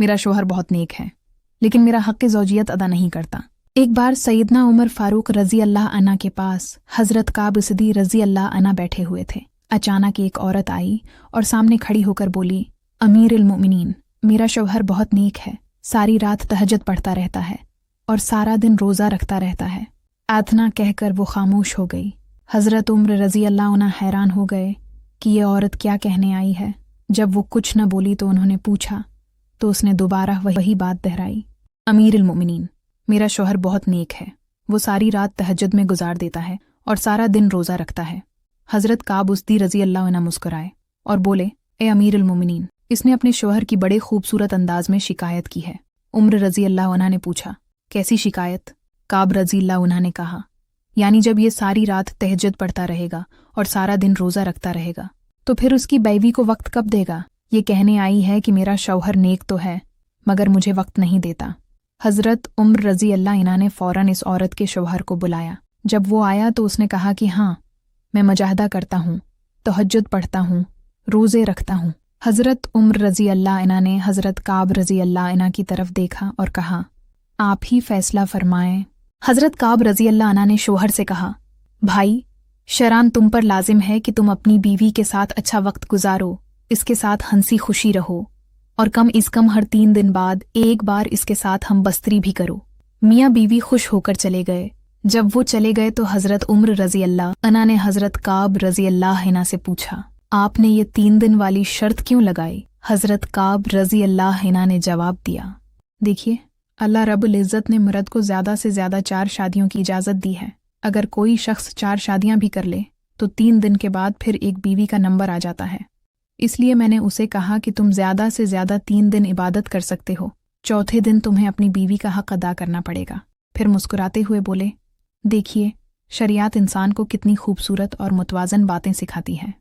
मेरा शोहर बहुत नेक है, लेकिन मेरा हक़ ज़ौजियत अदा नहीं करता। एक बार सैयदना उमर फारूक रज़ी अल्लाह अन्हा के पास हज़रत काब सिद्दीक़ रज़ी अल्लाह अन्हा बैठे हुए थे। अचानक एक औरत आई और सामने खड़ी होकर बोली, अमीरुल मोमिनीन, मेरा शौहर बहुत नेक है, सारी रात तहज्जुद पढ़ता रहता है और सारा दिन रोज़ा रखता रहता है। आतना कहकर वो खामोश हो गई। हज़रत उमर रज़ी अल्लाह अन्हा हैरान हो गए कि ये औरत क्या कहने आई है। जब वो कुछ न बोली तो उन्होंने पूछा, तो उसने दोबारा वही बात दोहराई, अमीरुल मोमिनीन, मेरा शौहर बहुत नेक है, वो सारी रात तहज्जुद में गुजार देता है और सारा दिन रोज़ा रखता है। हज़रत काब सिद्दीक़ रज़ी अल्लाह अन्हु मुस्कुराए और बोले, ए अमीरुल मोमिनीन, इसने अपने शौहर की बड़े खूबसूरत अंदाज में शिकायत की है। उमर रज़ी अल्लाह अन्हा ने पूछा, कैसी शिकायत? काब रज़ी अल्लाह अन्हा ने कहा, यानी जब ये सारी रात तहज्जुद पढ़ता रहेगा और सारा दिन रोज़ा रखता रहेगा तो फिर उसकी बीवी को वक्त कब देगा? ये कहने आई है कि मेरा शौहर नेक तो है मगर मुझे वक्त नहीं देता। हज़रत उमर रज़ी अल्लाह अन्हा ने फ़ौरन इस औरत के शौहर को बुलाया। जब वो आया तो उसने कहा कि हाँ, मैं मुजाहदा करता हूँ, तहज्जुद पढ़ता हूँ, रोज़े रखता हूँ। हज़रत उमर रज़ी अल्लाह अन्हा ने हज़रत काब रज़ी अल्लाह अन्हा की तरफ देखा और कहा, आप ही फैसला फरमाएं। हज़रत काब रज़ी अल्लाह अन्हा ने शौहर से कहा, भाई, शरान तुम पर लाजिम है कि तुम अपनी बीवी के साथ अच्छा वक्त गुजारो, इसके साथ हंसी खुशी रहो और कम इस कम हर 3 दिन बाद एक बार इसके साथ हम बस्तरी भी करो। मियाँ बीवी खुश होकर चले गए। जब वो चले गए तो हज़रत उमर रज़ी अल्लाह अन्हा ने हज़रत काब रज़ी अल्लाह अन्हा से पूछा, आपने ये 3 दिन वाली शर्त क्यों लगाई? हज़रत काब रज़ी अल्लाह अन्हा ने जवाब दिया, देखिए, अल्लाह रब्बुल इज़्ज़त ने मर्द को ज़्यादा से ज़्यादा 4 शादियों की इजाज़त दी है। अगर कोई शख्स 4 शादियाँ भी कर ले तो 3 दिन के बाद फिर एक बीवी का नंबर आ जाता है। इसलिए मैंने उसे कहा कि तुम ज़्यादा से ज़्यादा 3 दिन इबादत कर सकते हो, चौथे दिन तुम्हें अपनी बीवी का हक़ अदा करना पड़ेगा। फिर मुस्कुराते हुए बोले, देखिए, शरीयत इंसान को कितनी खूबसूरत और मुतवाज़न बातें सिखाती है।